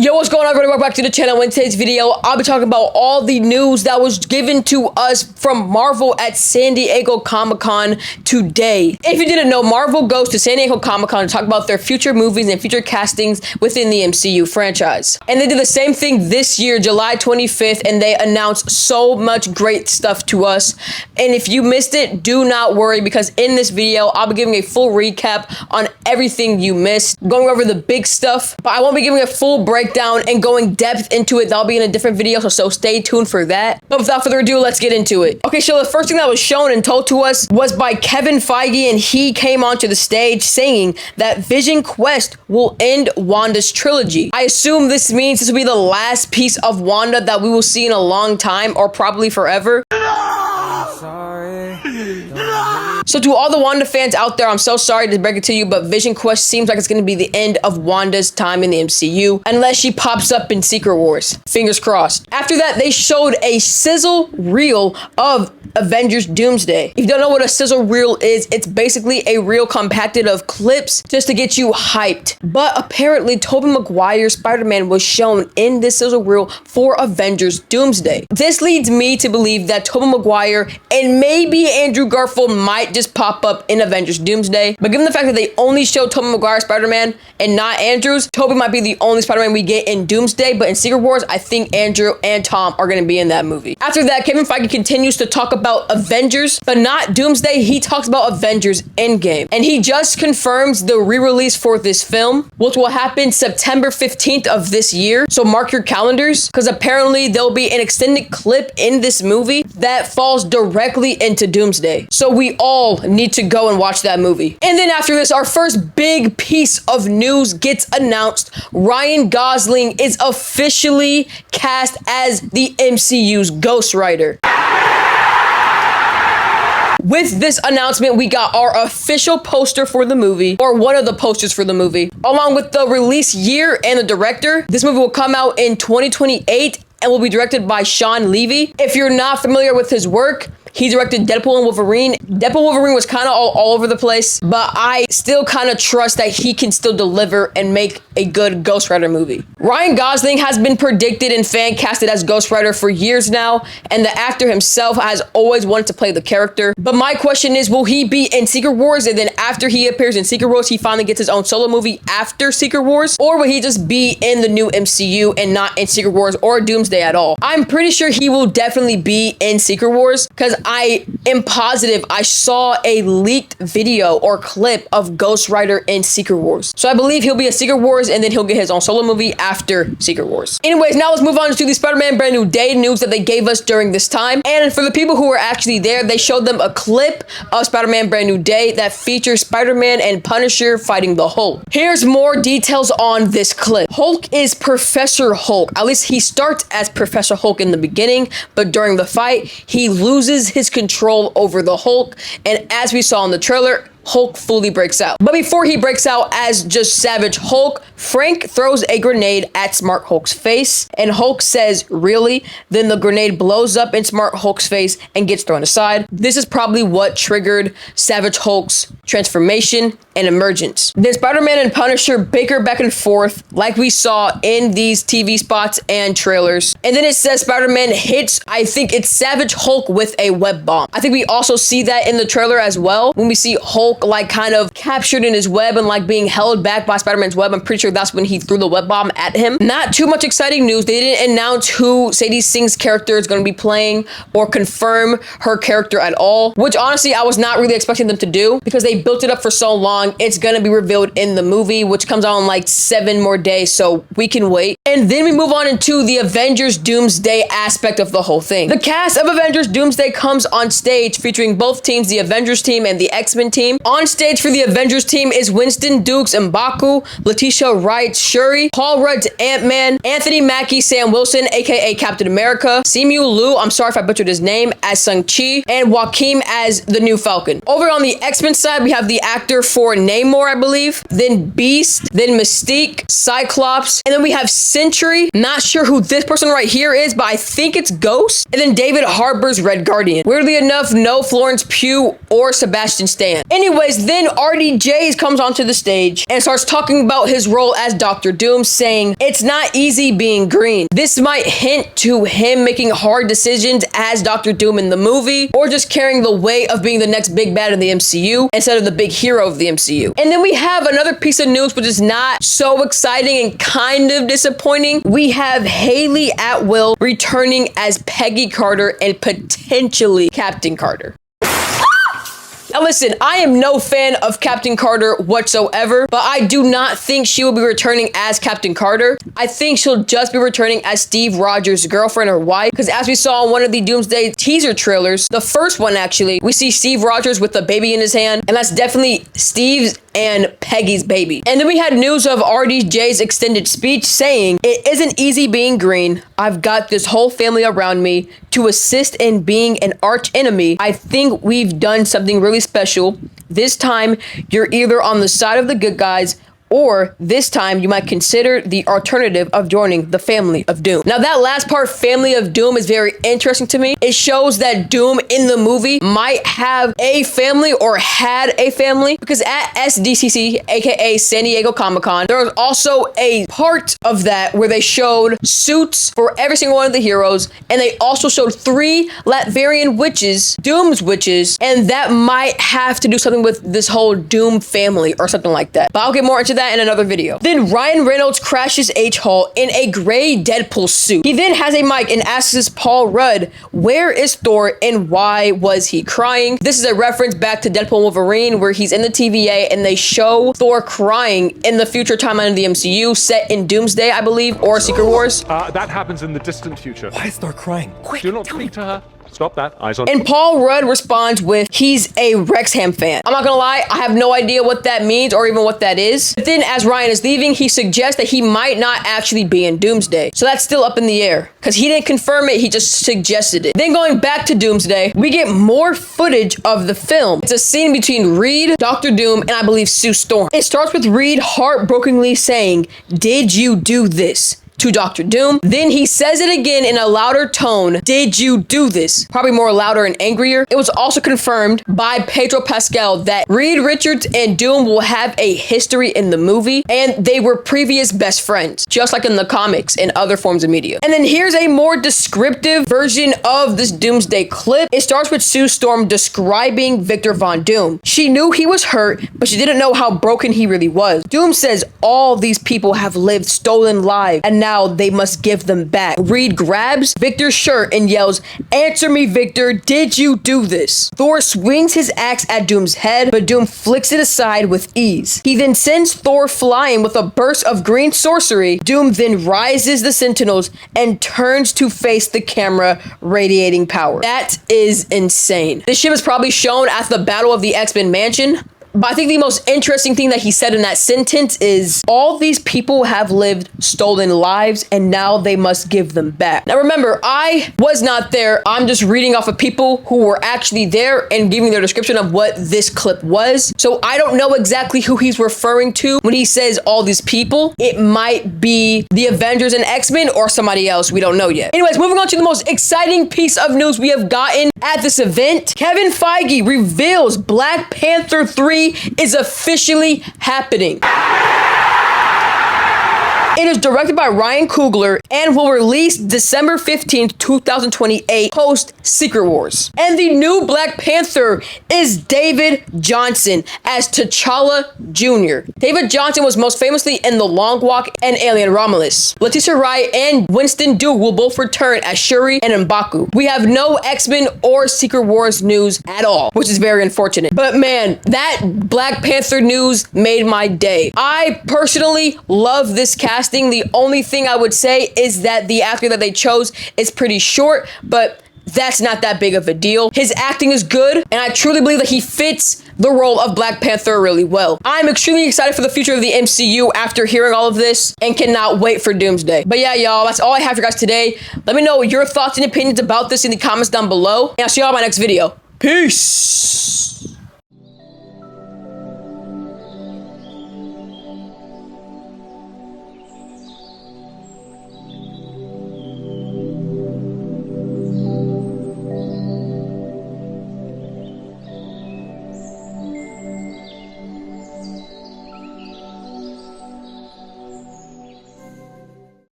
Yo, what's going on, everybody? Welcome back to the channel. In today's video, I'll be talking about all the news that was given to us from Marvel at San Diego Comic-Con today. If you didn't know, Marvel goes to San Diego Comic-Con to talk about their future movies and future castings within the MCU franchise. And they did the same thing this year, July 25th, and they announced so much great stuff to us. And if you missed it, do not worry, because in this video, I'll be giving a full recap on everything you missed, going over the big stuff, but I won't be giving a full breakdown and going depth into it. That'll be in a different video, so stay tuned for that. But without further ado, let's get into it. Okay, so the first thing that was shown and told to us was by Kevin Feige, and he came onto the stage saying that Vision Quest will end Wanda's trilogy. I assume this means this will be the last piece of Wanda that we will see in a long time, or probably forever. So to all the Wanda fans out there, I'm so sorry to break it to you, but Vision Quest seems like it's going to be the end of Wanda's time in the MCU, unless she pops up in Secret Wars. Fingers crossed. After that, they showed a sizzle reel of Avengers Doomsday. If you don't know what a sizzle reel is, it's basically a reel compacted of clips just to get you hyped. But apparently, Tobey Maguire's Spider-Man was shown in this sizzle reel for Avengers Doomsday. This leads me to believe that Tobey Maguire and maybe Andrew Garfield might just pop up in Avengers Doomsday. But given the fact that they only showed Tobey Maguire's Spider-Man and not Andrew's, Tobey might be the only Spider-Man we get in Doomsday, but in Secret Wars, I think Andrew and Tom are going to be in that movie. After that, Kevin Feige continues to talk about Avengers, but not Doomsday. He talks about Avengers Endgame, and he just confirms the re-release for this film, which will happen September 15th of this year. So mark your calendars, because apparently there'll be an extended clip in this movie that falls directly into Doomsday. So we all need to go and watch that movie. And then after this, our first big piece of news gets announced. Ryan Gosling is officially cast as the MCU's Ghost Rider. With this announcement, we got our official poster for the movie, or one of the posters for the movie, along with the release year and the director. This movie will come out in 2028 and will be directed by Sean Levy. If you're not familiar with his work, he directed Deadpool and Wolverine. Deadpool and Wolverine was kind of all over the place, but I still kind of trust that he can still deliver and make a good Ghost Rider movie. Ryan Gosling has been predicted and fan casted as Ghost Rider for years now, and the actor himself has always wanted to play the character. But my question is, will he be in Secret Wars, and then after he appears in Secret Wars, he finally gets his own solo movie after Secret Wars? Or will he just be in the new MCU and not in Secret Wars or Doomsday at all? I'm pretty sure he will definitely be in Secret Wars, because I am positive I saw a leaked video or clip of Ghost Rider in Secret Wars. So I believe he'll be in Secret Wars, and then he'll get his own solo movie after Secret Wars. Anyways, now let's move on to the Spider-Man Brand New Day news that they gave us during this time. And for the people who were actually there, they showed them a clip of Spider-Man Brand New Day that features Spider-Man and Punisher fighting the Hulk. Here's more details on this clip. Hulk is Professor Hulk. At least he starts as Professor Hulk in the beginning, but during the fight, he loses his control over the Hulk, and as we saw in the trailer, Hulk fully breaks out. But before he breaks out as just Savage Hulk, Frank throws a grenade at Smart Hulk's face, and Hulk says, "Really?" Then the grenade blows up in Smart Hulk's face and gets thrown aside. This is probably what triggered Savage Hulk's transformation and emergence. Then Spider-Man and Punisher bicker back and forth like we saw in these TV spots and trailers. And then it says Spider-Man hits, I think it's Savage Hulk with a web bomb. I think we also see that in the trailer as well, when we see Hulk like kind of captured in his web and like being held back by Spider-Man's web. I'm pretty sure that's when he threw the web bomb at him. Not too much exciting news. They didn't announce who Sadie Singh's character is going to be playing or confirm her character at all, which honestly I was not really expecting them to do, because they built it up for so long. It's going to be revealed in the movie, which comes out in like 7 more days, so we can wait. And then we move on into the Avengers Doomsday aspect of the whole thing. The cast of Avengers Doomsday comes on stage featuring both teams, the Avengers team and the X-Men team. On stage for the Avengers team is Winston Dukes M'Baku, Letitia Wright Shuri, Paul Rudd's Ant-Man, Anthony Mackie Sam Wilson, a.k.a. Captain America, Simu Liu, I'm sorry if I butchered his name, as Shang-Chi, and Joaquin as the new Falcon. Over on the X-Men side, we have the actor for Namor, I believe, then Beast, then Mystique, Cyclops, and then we have Sentry. Not sure who this person right here is, but I think it's Ghost. And then David Harbour's Red Guardian. Weirdly enough, no Florence Pugh or Sebastian Stan. Anyways, then RDJ comes onto the stage and starts talking about his role as Dr. Doom, saying, "It's not easy being green." This might hint to him making hard decisions as Dr. Doom in the movie, or just carrying the weight of being the next big bad in the MCU instead of the big hero of the MCU. And then we have another piece of news which is not so exciting and kind of disappointing. We have Haley Atwell returning as Peggy Carter and potentially Captain Carter. Now listen, I am no fan of Captain Carter whatsoever, but I do not think she will be returning as Captain Carter. I think she'll just be returning as Steve Rogers' girlfriend or wife, because as we saw in one of the Doomsday teaser trailers, the first one actually, we see Steve Rogers with a baby in his hand, and that's definitely Steve's and Peggy's baby. And then we had news of RDJ's extended speech saying, "It isn't easy being green. I've got this whole family around me to assist in being an arch enemy. I think we've done something really special. This time, you're either on the side of the good guys, or this time you might consider the alternative of joining the family of Doom." Now that last part, family of Doom, is very interesting to me. It shows that Doom in the movie might have a family or had a family, because at SDCC, aka San Diego Comic-Con, there was also a part of that where they showed suits for every single one of the heroes, and they also showed 3 Latvian witches, Doom's witches, and that might have to do something with this whole Doom family or something like that. But I'll get more into that in another video. Then Ryan Reynolds crashes H Hall in a gray Deadpool suit. He then has a mic and asks Paul Rudd, "Where is Thor and why was he crying?" This is a reference back to Deadpool and Wolverine, where he's in the TVA and they show Thor crying in the future timeline of the MCU, set in Doomsday, I believe, or Secret Wars. That happens in the distant future. Why is Thor crying? Quick, Do not speak to her. Stop that. Eyes on. And Paul Rudd responds with, he's a Wrexham fan. I'm not gonna lie, I have no idea what that means or even what that is. But then as Ryan is leaving, he suggests that he might not actually be in Doomsday. So that's still up in the air, because he didn't confirm it, he just suggested it. Then going back to Doomsday, we get more footage of the film. It's a scene between Reed, Dr. Doom, and I believe Sue Storm. It starts with Reed heartbrokenly saying, "Did you do this?" to Dr. Doom. Then he says it again in a louder tone, "Did you do this?" Probably more louder and angrier. It was also confirmed by Pedro Pascal that Reed Richards and Doom will have a history in the movie, and they were previous best friends, just like in the comics and other forms of media. And then here's a more descriptive version of this Doomsday clip. It starts with Sue Storm describing Victor Von Doom. She knew he was hurt, but she didn't know how broken he really was. Doom says, "All these people have lived stolen lives, and now they must give them back." Reed grabs Victor's shirt and yells, "Answer me, Victor, did you do this?" Thor swings his axe at Doom's head, but Doom flicks it aside with ease. He then sends Thor flying with a burst of green sorcery. Doom then rises the Sentinels and turns to face the camera, radiating power. That is insane. This ship is probably shown at the Battle of the X-Men Mansion. But I think the most interesting thing that he said in that sentence is, all these people have lived stolen lives and now they must give them back. Now remember, I was not there. I'm just reading off of people who were actually there and giving their description of what this clip was. So I don't know exactly who he's referring to when he says all these people. It might be the Avengers and X-Men or somebody else. We don't know yet. Anyways, moving on to the most exciting piece of news we have gotten at this event. Kevin Feige reveals Black Panther 3 is officially happening. It is directed by Ryan Coogler and will release December 15th, 2028, post Secret Wars. And the new Black Panther is David Johnson as T'Challa Jr. David Johnson was most famously in The Long Walk and Alien Romulus. Letitia Wright and Winston Duke will both return as Shuri and M'Baku. We have no X-Men or Secret Wars news at all, which is very unfortunate. But man, that Black Panther news made my day. I personally love this casting. The only thing I would say is that the actor that they chose is pretty short, but that's not that big of a deal. His acting is good, and I truly believe that he fits the role of Black Panther really well. I'm extremely excited for the future of the MCU after hearing all of this and cannot wait for Doomsday. But yeah, y'all, that's all I have for you guys today. Let me know your thoughts and opinions about this in the comments down below, and I'll see y'all in my next video. Peace!